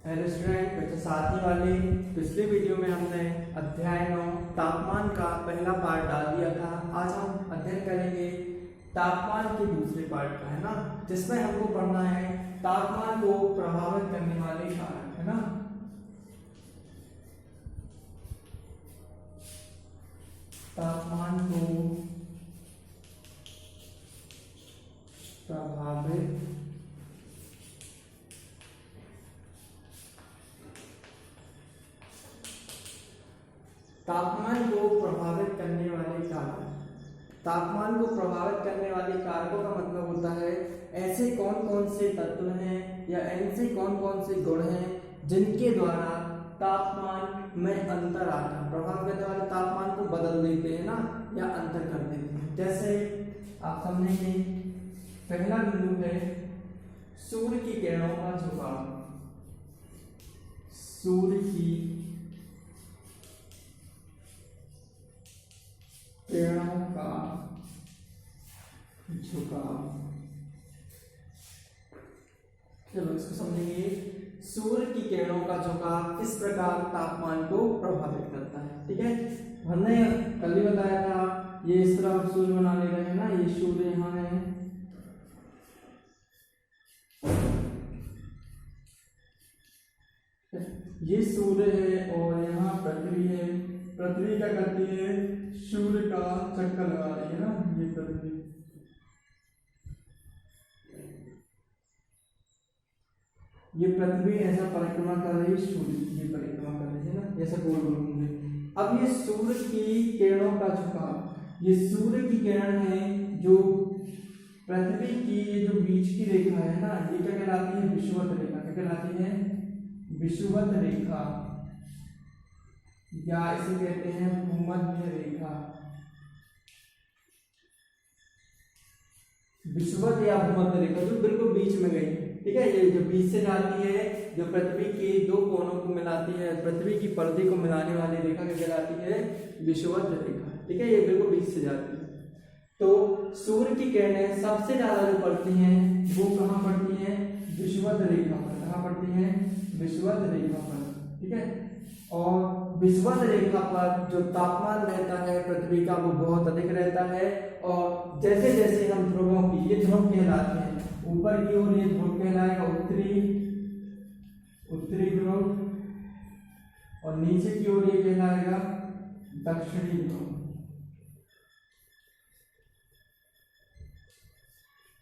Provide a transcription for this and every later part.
Hello student, कक्षा 7वीं वाले पिछले वीडियो में हमने अध्याय 9 तापमान का पहला पार्ट डाल दिया था। आज हम अध्ययन करेंगे तापमान के दूसरे पार्ट का, है ना, जिसमें हमको पढ़ना है तापमान को प्रभावित करने वाले कारक, है ना। तापमान को प्रभावित तापमान को प्रभावित करने वाले कारक। तापमान को प्रभावित करने वाले कारकों का मतलब होता है ऐसे कौन कौन से तत्व हैं या ऐसे कौन कौन से गुण हैं जिनके द्वारा तापमान में अंतर आता है। प्रभावित करने वाले तापमान को बदल देते हैं ना, या अंतर कर देते हैं। जैसे आप समझेंगे, पहला बिंदु है सूर्य की किरणों का झुकाव। सूर्य की किरणों का झुकाव। चलो इसको समझेंगे। सूर्य की किरणों का झुकाव किस प्रकार तापमान को प्रभावित करता है। ठीक है, हमने कल ही बताया था, ये इस तरह सूर्य बना ले रहे हैं ना, ये सूर्य यहाँ है, ये सूर्य है और यहाँ पृथ्वी है। पृथ्वी क्या करती है, सूर्य का चक्कर लगा रही है ना, ये पृथ्वी। ये पृथ्वी ऐसा परिक्रमा कर रही है, सूर्य की परिक्रमा कर रही है ना, ऐसा गोल गोल घूम रही। अब ये सूर्य की किरणों का झुकाव, ये सूर्य की किरण है जो पृथ्वी की ये जो बीच की रेखा है ना, ये क्या कहलाती है, विषुवत रेखा। क्या कहलाती है, विषुवत रेखा, या इसे कहते हैं भूमध्य रेखा। विषुवत या भूमध्य रेखा जो बिल्कुल बीच में गई। ठीक है, ये जो बीच से जाती है, जो पृथ्वी के दो कोनों को मिलाती है, पृथ्वी की पर्दे को मिलाने वाली रेखा क्या कहलाती है, विषुवत रेखा। ठीक है, ये बिल्कुल बीच से जाती है। तो सूर्य की किरणें सबसे ज्यादा जो पड़ती हैं वो कहाँ पड़ती हैं, विषुवत रेखा पर। कहाँ पड़ती हैं, विषुवत रेखा पर। ठीक है, और विषुवत रेखा पर जो तापमान रहता है पृथ्वी का वो बहुत अधिक रहता है। और जैसे जैसे हम ध्रुवों की, ये ध्रुव कहलाते हैं, ऊपर की ओर ये ध्रुव कहलाएगा उत्तरी ध्रुव, और नीचे की ओर ये कहलाएगा दक्षिणी ध्रुव।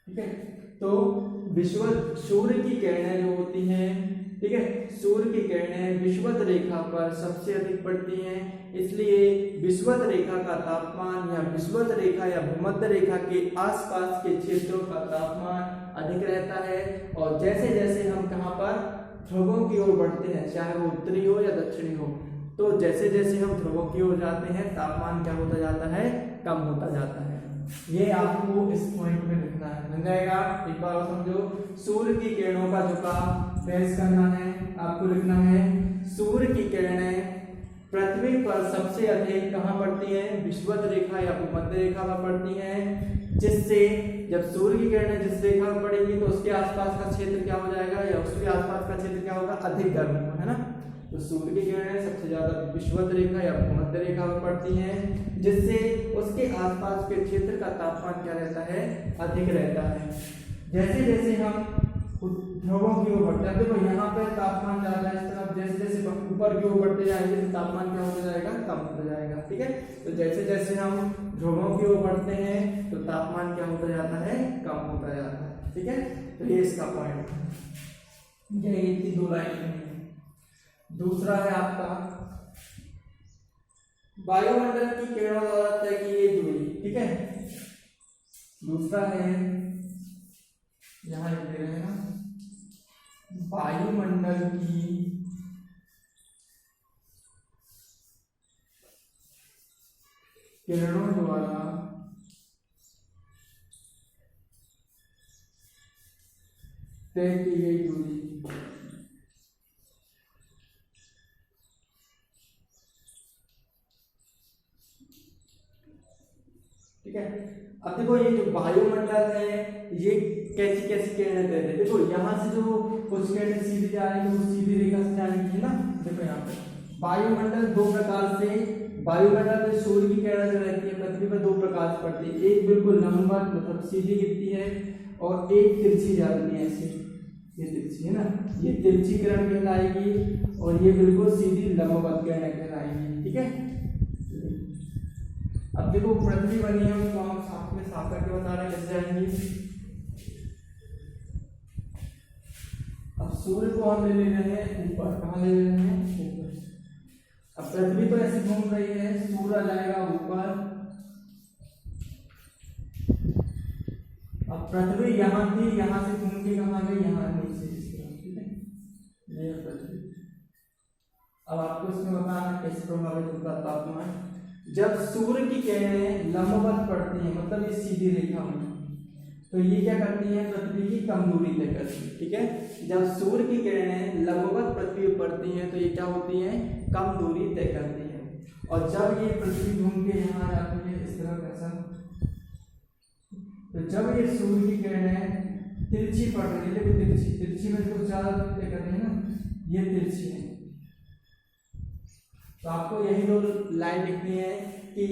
ठीक है, तो विषुवत सूर्य की किरणें जो होती हैं, ठीक है, सूर्य की किरणें विषुवत रेखा पर सबसे अधिक पड़ती हैं, इसलिए विषुवत रेखा का तापमान या विषुवत रेखा या भूमध्य रेखा के आसपास के क्षेत्रों का तापमान अधिक रहता है। और जैसे जैसे हम कहाँ पर ध्रुवों की ओर बढ़ते हैं, चाहे वो उत्तरी हो या दक्षिणी हो, तो जैसे जैसे हम ध्रुवों की ओर जाते हैं तापमान क्या होता जाता है, कम होता जाता है। ये आपको इस पॉइंट में लिखना है, बन जाएगा। एक बार और समझो, सूर्य की किरणों का झुकाव बेस करना है, आपको लिखना है सूर्य की किरणें पृथ्वी पर सबसे अधिक कहाँ पड़ती हैं, विषुवत रेखा या भूमध्य रेखा पर पड़ती हैं। जिससे जब सूर्य की किरणें जिस रेखा पर पड़ेगी तो उसके आसपास का क्षेत्र क्या हो जाएगा, या उसके आसपास का क्षेत्र क्या होगा, अधिक गर्म होगा, है ना। तो सूर्य की किरणें सबसे ज्यादा विषुवत रेखा या भूमध्य रेखा पर पड़ती हैं, जिससे उसके आसपास के क्षेत्र का तापमान क्या रहता है, अधिक रहता है। जैसे जैसे हम ध्रुवों की ओर बढ़ते हैं, देखो यहाँ पे तापमान ज्यादा है, इस तरफ जैसे जैसे ऊपर की ओर बढ़ते जाएंगे तो तापमान क्या होता जाएगा, कम होता जाएगा। ठीक है, तो जैसे जैसे हम ध्रुवों की ओर बढ़ते हैं तो तापमान क्या होता जाता है, कम होता जाता है। ठीक है, तो ये इसका पॉइंट है, ये इतनी दो लाइन। दूसरा है आपका वायुमंडल की किरणों द्वारा तय की गई दूरी। ठीक है, दूसरा है, यहां लिख दे रहे हैं ना, वायुमंडल की किरणों द्वारा तय की गई दूरी। ठीक है, अब देखो ये जो वायुमंडल है ये कैसी कैसी किरणें दे रहे हैं। देखो यहाँ से जो कुछ किरणें सीधी जा रही है वो सीधी रेखा से जाएंगी ना। देखो यहाँ पे वायुमंडल दो प्रकार से, वायुमंडल में सूर्य की किरणें जो रहती है पृथ्वी पर दो प्रकार से पड़ती है, एक बिल्कुल लंबवत मतलब सीधी गिरती है और एक तिरछी जाती है ऐसे, ये तिरछी है ना, ये तिरछी किरण कहलाएगी और ये बिल्कुल सीधी लंबवत किरण कहलाएगी। ठीक है, अब देखो पृथ्वी बनी है उसको हम साथ में साफ करके बता रहे हैं कैसे जाएंगी। अब सूर्य को हम ले रहे हैं ऊपर, कहाँ ले रहे हैं ऊपर। अब पृथ्वी तो ऐसे घूम रही है, सूर्य आ जाएगा ऊपर। अब पृथ्वी यहाँ थी, यहाँ से घूम के कहाँ गई, यहाँ नीचे इस तरफ। ठीक है, ये पृथ्वी। अब आपको इसमें बताना कैसे प्रभावित होता है तापमान। जब सूर्य की किरणें लंबवत पड़ती हैं मतलब इस सीधी रेखा में, तो ये क्या करती है पृथ्वी की कम दूरी तय करती है। ठीक है, जब सूर्य की किरणें लंबवत पृथ्वी पर पड़ती हैं तो ये क्या होती हैं, कम दूरी तय करती हैं। और जब ये पृथ्वी घूम के यहाँ आ जाती है इस तरह ऐसा, तो जब ये सूर्य की किरणें तिरछी पड़ रही है, देखो तिरछी, तिरछी में जो ज्यादा दूरी तय कर रही है ना, ये तिरछी है। तो आपको यही दो लाइन लिखनी है कि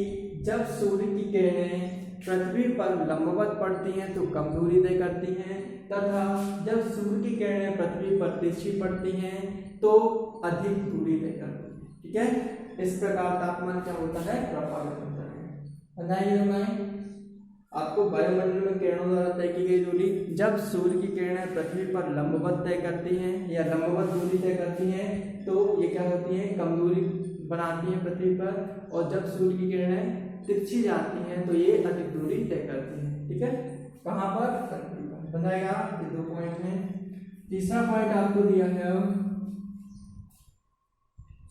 जब सूर्य की किरणें पृथ्वी पर लंबवत पड़ती हैं तो कम दूरी तय करती हैं, तथा जब सूर्य की किरणें पृथ्वी पर तिरछी पड़ती हैं तो अधिक दूरी तय करती हैं। ठीक है, इस प्रकार तापमान क्या होता है, प्रभावित होता है। बताइए आपको वायुमंडल में किरणों द्वारा तय की गई दूरी, जब सूर्य की किरणें पृथ्वी पर लंबवत तय करती हैं या लंबवत दूरी तय करती हैं तो ये क्या होती है, कम दूरी बनाती हैं पृथ्वी पर, और जब सूर्य की किरणें तिरछी जाती हैं तो ये अधिक दूरी तय करती हैं। ठीक है, कहाँ पर, पृथ्वी पर। बताएगा ये दो पॉइंट में। तीसरा पॉइंट आपको दिया है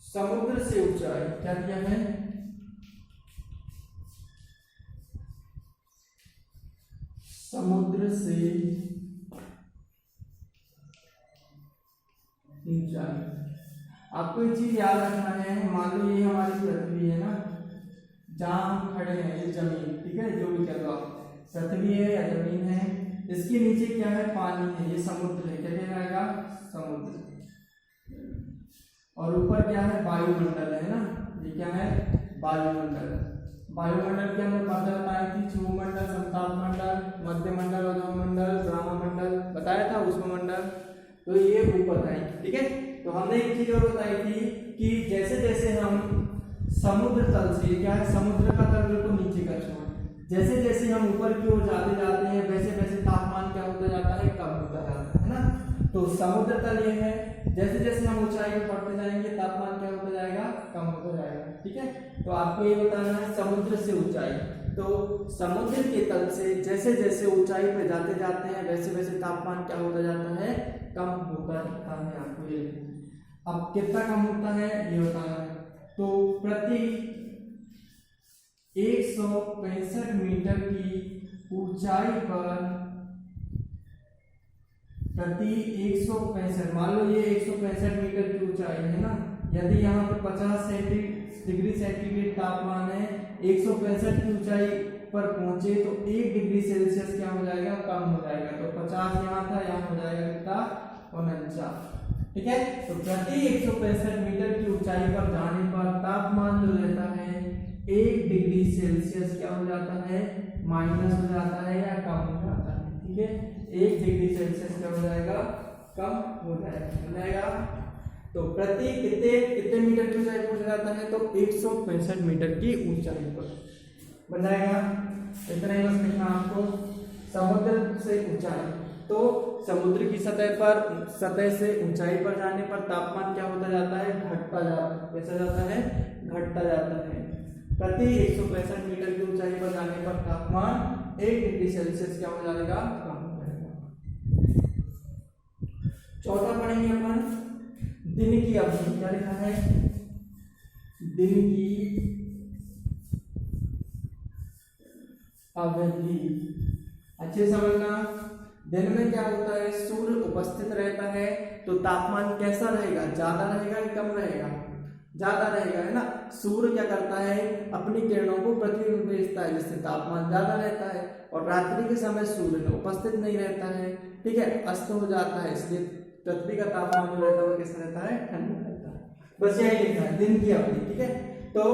समुद्र से ऊंचाई, क्या दिया है, समुद्र से ऊंचाई। आपको एक चीज याद रखना है, मान लो ये हमारी पृथ्वी है ना, जहां हम खड़े हैं, ये जमीन, ठीक है, जो भी कह लो आप, पृथ्वी है या जमीन है, इसके नीचे क्या है, पानी है, ये समुद्र है, क्या कहलाएगा, समुद्र। और ऊपर क्या है, वायुमंडल है ना, ये क्या है, वायुमंडल। वायुमंडल के अंदर बातें बताई थी, क्षुमंडल, समतापमंडल, मध्यमंडल, अधोमंडल, ब्रह्ममंडल, बताया था उष्ममंडल। तो ये ऊपर है। ठीक है, तो हमने एक चीज और बताई थी कि जैसे जैसे हम समुद्र तल से, क्या है, समुद्र का तल बिल्कुल नीचे का छोर, जैसे जैसे हम ऊपर की ओर जाते जाते हैं वैसे वैसे तापमान क्या होता जाता है, कम होता जाता है ना। तो समुद्र तल ये है, जैसे जैसे हम ऊंचाई में बढ़ते जाएंगे तापमान क्या होता जाएगा, कम होता जाएगा। ठीक है, तो आपको ये बताना है समुद्र से ऊंचाई, तो समुद्र के तल से जैसे जैसे ऊंचाई पर जाते जाते हैं वैसे वैसे तापमान क्या होता जाता है, कम होता जाता है। आपको ये अब कितना कम होता है ये बताना है। तो प्रति 165 मीटर की ऊंचाई पर, प्रति 165, मान लो ये 165 मीटर की ऊंचाई है ना, यदि यहाँ पर 50 डिग्री सेंटीग्रेड तापमान है, 165 की ऊंचाई पर पहुंचे तो 1 डिग्री सेल्सियस क्या हो जाएगा, कम हो जाएगा। तो 50 यहाँ था, यहाँ हो जाएगा कितना, 49। ठीक है, तो प्रति 165 मीटर की ऊंचाई पर जाने पर तापमान जो रहता है 1 डिग्री सेल्सियस क्या हो जाता है, माइनस हो जाता है या कम हो जाता है। ठीक है, 1 डिग्री सेल्सियस क्या हो जाएगा, कम हो जाएगा। तो प्रति कितने मीटर की ऊंचाई पर जाता है, तो 165 मीटर की ऊंचाई पर बन जाएगा। इतना ही बस लिखना आपको, समुद्र से ऊंचाई। तो समुद्र की सतह से ऊंचाई पर जाने पर तापमान क्या होता जाता है, घटता जाता है। कैसा जाता है, घटता जाता है। प्रति 165 मीटर की ऊंचाई पर जाने पर तापमान 1 डिग्री सेल्सियस क्या हो जाएगा, कम हो जाएगा। चौथा पढ़ेंगे अपन दिन की अवधि। क्या लिखा है, दिन की अवधि। अच्छे समझना, दिन में क्या होता है, सूर्य उपस्थित रहता है तो तापमान कैसा रहेगा, ज्यादा रहेगा कि कम रहेगा, ज्यादा रहेगा, है ना। सूर्य क्या करता है, अपनी किरणों को पृथ्वी में भेजता है जिससे तापमान ज्यादा रहता है। और रात्रि के समय सूर्य उपस्थित नहीं रहता है, ठीक है, अस्त हो जाता है, इसलिए पृथ्वी का तापमान जो रहता है वो कैसा रहता है, ठंडा रहता है। बस यही लिखना है दिन की अवधि, ठीक है। तो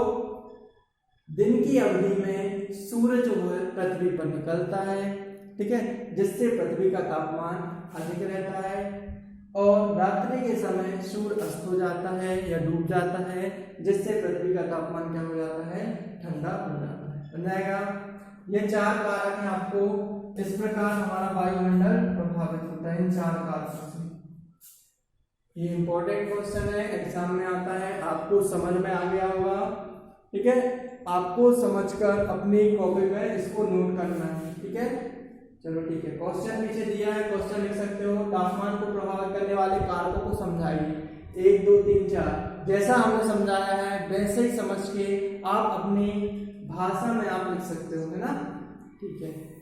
दिन की अवधि में सूर्य जो है पृथ्वी पर निकलता है, ठीक है, जिससे पृथ्वी का तापमान अधिक रहता है, और रात्रि के समय सूर्य अस्त हो जाता है या डूब जाता है, जिससे पृथ्वी का तापमान क्या हो जाता है, ठंडा हो जाता है। समझ आएगा? ये 4 कारक हैं, आपको इस प्रकार हमारा वायुमंडल प्रभावित होता है इन 4 कारकों से। ये इंपॉर्टेंट क्वेश्चन है, एग्जाम में आता है, आपको समझ में आ गया होगा, ठीक है। आपको समझकर अपनी कॉपी में इसको नोट करना है, ठीक है। चलो ठीक है, क्वेश्चन नीचे दिया है, क्वेश्चन लिख सकते हो। तापमान को प्रभावित करने वाले कारकों को समझाइए, 1 2 3 4। जैसा हमने समझाया है वैसे ही समझ के आप अपनी भाषा में आप लिख सकते हो, है ना, ठीक है।